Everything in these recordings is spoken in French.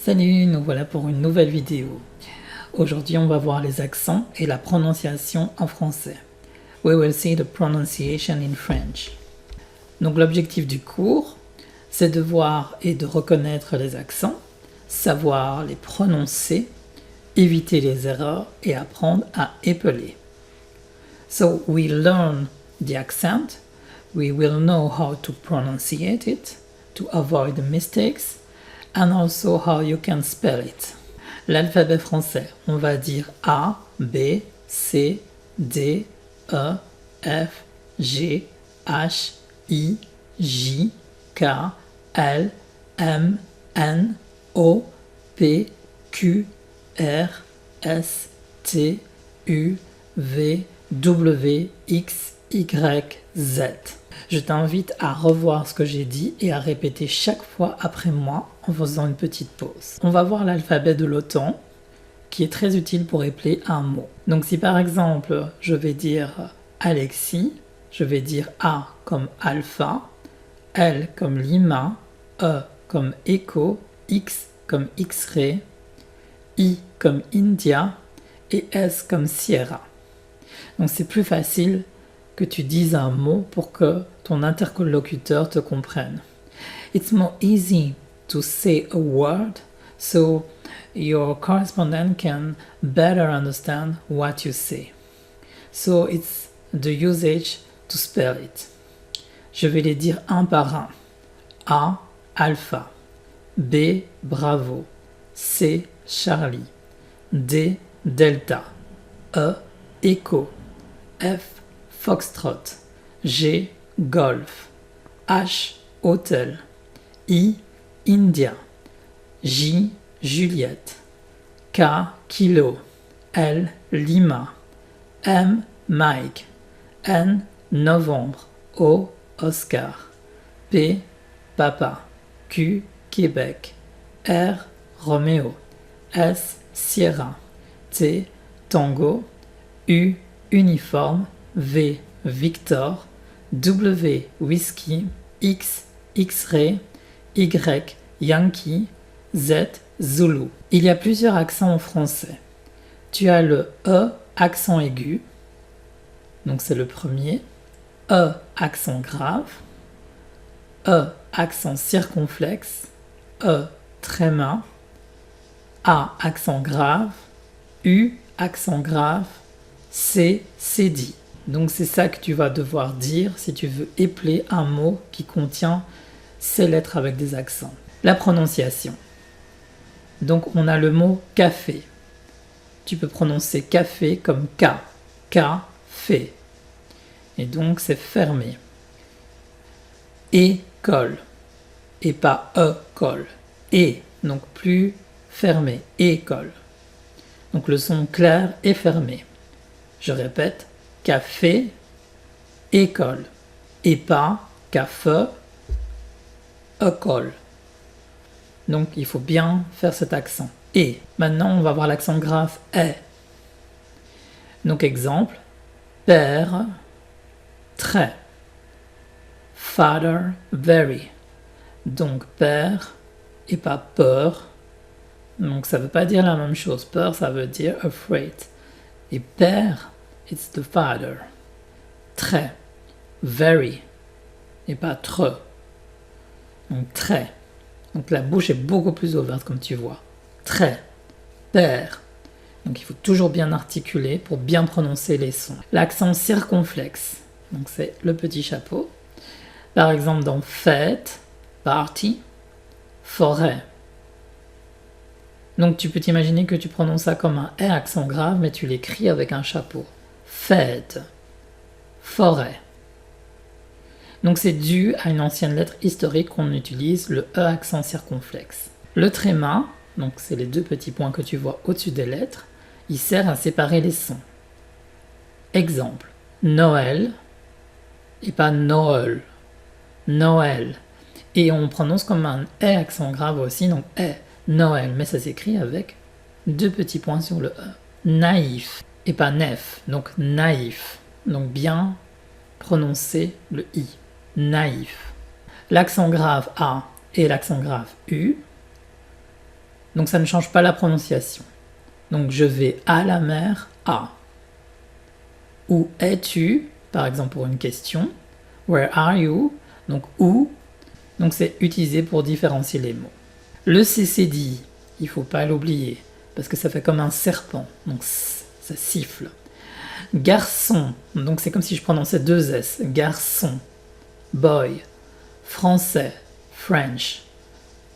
Salut, nous voilà pour une nouvelle vidéo. Aujourd'hui, on va voir les accents et la prononciation en français. We will see the pronunciation in French. Donc l'objectif du cours, c'est de voir et de reconnaître les accents, savoir les prononcer, éviter les erreurs et apprendre à épeler. So we learn the accent, we will know how to pronunciate it, to avoid the mistakes, and also how you can spell it. L'alphabet français, on va dire A, B, C, D, E, F, G, H, I, J, K, L, M, N, O, P, Q, R, S, T, U, V, W, X, Y, Z. Je t'invite à revoir ce que j'ai dit et à répéter chaque fois après moi en faisant une petite pause. On va voir l'alphabet de l'OTAN qui est très utile pour épeler un mot. Donc si par exemple je vais dire Alexis, je vais dire A comme alpha, L comme Lima, E comme écho, X comme X-ray, I comme India et S comme Sierra. Donc c'est plus facile que tu dises un mot pour que ton interlocuteur te comprenne. It's more easy to say a word so your correspondent can better understand what you say. So it's the usage to spell it. Je vais les dire un par un. A, alpha. B, bravo. C, Charlie. D, delta. E, écho. F, foxtrot. G, golf. H, hôtel. I, India. J, Juliette. K, kilo. L, Lima. M, Mike. N, novembre. O, Oscar. P, papa. Q, Québec. R, Roméo. S, Sierra. T, tango. U, uniforme. V, Victor. W, whisky. X, X-ray. Y, Yankee. Z, Zulu. Il y a plusieurs accents en français. Tu as le E, accent aigu. Donc c'est le premier. E, accent grave. E, accent circonflexe. E, tréma. A, accent grave. U, accent grave. C, cédille. Donc c'est ça que tu vas devoir dire si tu veux épeler un mot qui contient ces lettres avec des accents. La prononciation. Donc on a le mot café. Tu peux prononcer café comme K. K-fait. Et donc c'est fermé. École. Et pas E-colle. Et, donc plus fermé. École. Donc le son clair est fermé. Je répète. Café, école, et pas café, école. Donc il faut bien faire cet accent. Et maintenant on va voir l'accent grave est. Donc exemple, père, très. Father, very. Donc père et pas peur. Donc ça veut pas dire la même chose. Peur ça veut dire afraid. Et père, it's the father. Très. Very. Et pas trop. Donc très. Donc la bouche est beaucoup plus ouverte comme tu vois. Très. Père. Donc il faut toujours bien articuler pour bien prononcer les sons. L'accent circonflexe. Donc c'est le petit chapeau. Par exemple dans fête, party, forêt. Donc tu peux t'imaginer que tu prononces ça comme un R accent grave, mais tu l'écris avec un chapeau. Fête, forêt. Donc c'est dû à une ancienne lettre historique qu'on utilise, le E accent circonflexe. Le tréma, donc c'est les deux petits points que tu vois au-dessus des lettres, il sert à séparer les sons. Exemple, Noël et pas Noël. Noël. Et on prononce comme un E accent grave aussi, donc E, Noël, mais ça s'écrit avec deux petits points sur le E. Naïf. Et pas nef, donc naïf. Donc bien prononcer le I. Naïf. L'accent grave A et l'accent grave U Donc ça ne change pas la prononciation. Donc je vais à la mer, à. Où es-tu, par exemple pour une question. Where are you? Donc où. Donc c'est utilisé pour différencier les mots. Le CCD, il faut pas l'oublier, parce que ça fait comme un serpent, donc ça siffle. Garçon, donc c'est comme si je prononçais deux S. Garçon, boy. Français, French.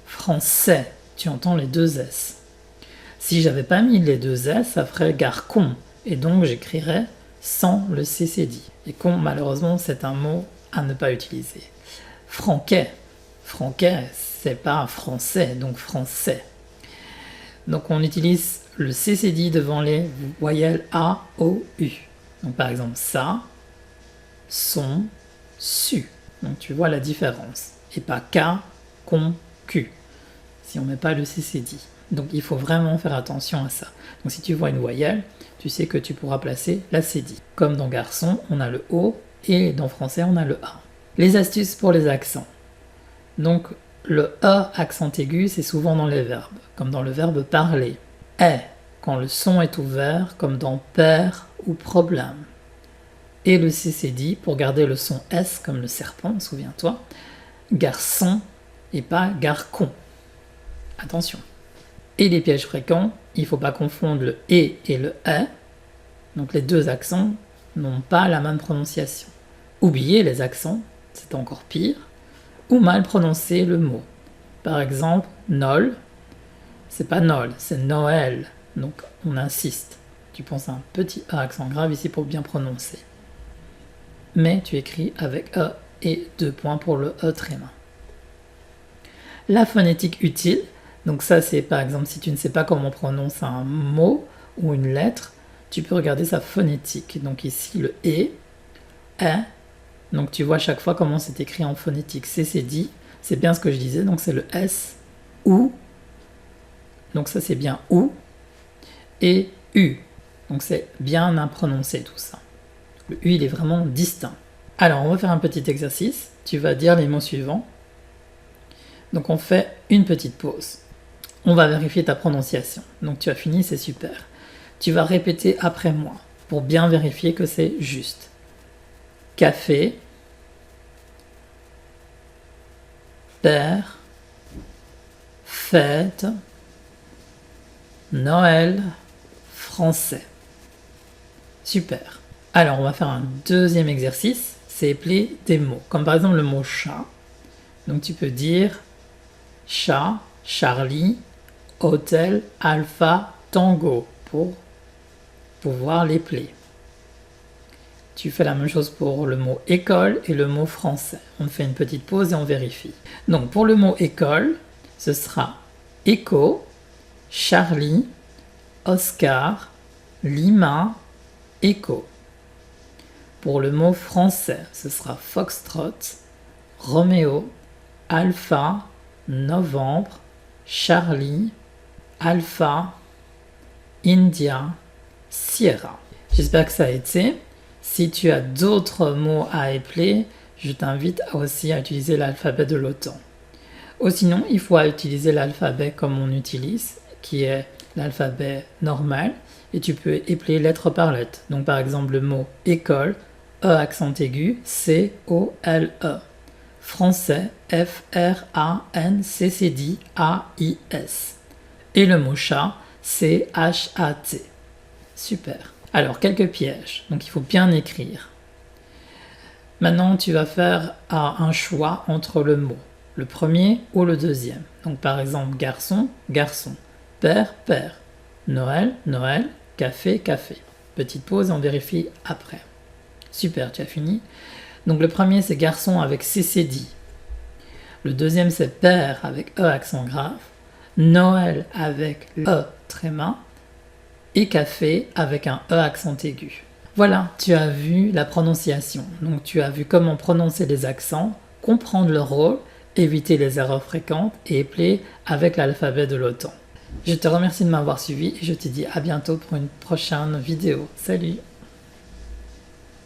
Français, tu entends les deux S. Si j'avais pas mis les deux S, ça ferait garcon, et donc j'écrirais sans le CCD. Et con, malheureusement, c'est un mot à ne pas utiliser. Franquet, franquet, c'est pas français, donc français. Donc on utilise le CCD devant les voyelles A, O, U. Donc par exemple ça, son, su. Donc tu vois la différence. Et pas K, con, Q. Si on met pas le CCD. Donc il faut vraiment faire attention à ça. Donc si tu vois une voyelle, tu sais que tu pourras placer la CD. Comme dans garçon, on a le O et dans français, on a le A. Les astuces pour les accents. Donc le E accent aigu, c'est souvent dans les verbes, comme dans le verbe parler. Est, quand le son est ouvert, comme dans père ou problème. Et le CCD, pour garder le son S, comme le serpent, souviens-toi. Garçon et pas garcon. Attention. Et les pièges fréquents, il ne faut pas confondre le et le est. Donc les deux accents n'ont pas la même prononciation. Oublier les accents, c'est encore pire. Ou mal prononcer le mot. Par exemple, Nol, c'est pas Nol, c'est Noël. Donc on insiste. Tu penses à un petit A accent grave ici pour bien prononcer. Mais tu écris avec E et 2 points pour le E tréma. La phonétique utile, donc ça c'est par exemple si tu ne sais pas comment on prononce un mot ou une lettre, tu peux regarder sa phonétique. Donc ici le E, donc tu vois chaque fois comment c'est écrit en phonétique. CCD, c'est bien ce que je disais, donc c'est le S, OU, donc ça c'est bien OU, et U, donc c'est bien à prononcer tout ça. Le U il est vraiment distinct. Alors on va faire un petit exercice, tu vas dire les mots suivants. Donc on fait une petite pause. On va vérifier ta prononciation. Donc tu as fini, c'est super. Tu vas répéter après moi pour bien vérifier que c'est juste. Café, père, fête, Noël, français. Super. Alors on va faire un deuxième exercice, c'est épeler des mots. Comme par exemple le mot chat. Donc tu peux dire chat, Charlie, hôtel, alpha, tango pour pouvoir l'épeler. Tu fais la même chose pour le mot école et le mot français. On fait une petite pause et on vérifie. Donc pour le mot école, ce sera écho, Charlie, Oscar, Lima, écho. Pour le mot français, ce sera foxtrot, Roméo, alpha, novembre, Charlie, alpha, India, Sierra. J'espère que ça a été. Si tu as d'autres mots à épeler, je t'invite aussi à utiliser l'alphabet de l'OTAN. Ou sinon, il faut utiliser l'alphabet comme on utilise, qui est l'alphabet normal, et tu peux épeler lettre par lettre. Donc par exemple le mot école, E accent aigu, C-O-L-E. Français, F-R-A-N-C-C-D-A-I-S. Et le mot chat, C-H-A-T. Super. Alors, quelques pièges, donc il faut bien écrire. Maintenant, tu vas faire un choix entre le mot, le premier ou le deuxième. Donc par exemple, garçon, garçon, père, père, Noël, Noël, café, café. Petite pause et on vérifie après. Super, tu as fini. Donc le premier c'est garçon avec CCD. Le deuxième c'est père avec E accent grave. Noël avec E tréma. Et café avec un E accent aigu. Voilà, tu as vu la prononciation. Donc tu as vu comment prononcer les accents, comprendre leur rôle, éviter les erreurs fréquentes et épeler avec l'alphabet de l'OTAN. Je te remercie de m'avoir suivi et je te dis à bientôt pour une prochaine vidéo. Salut!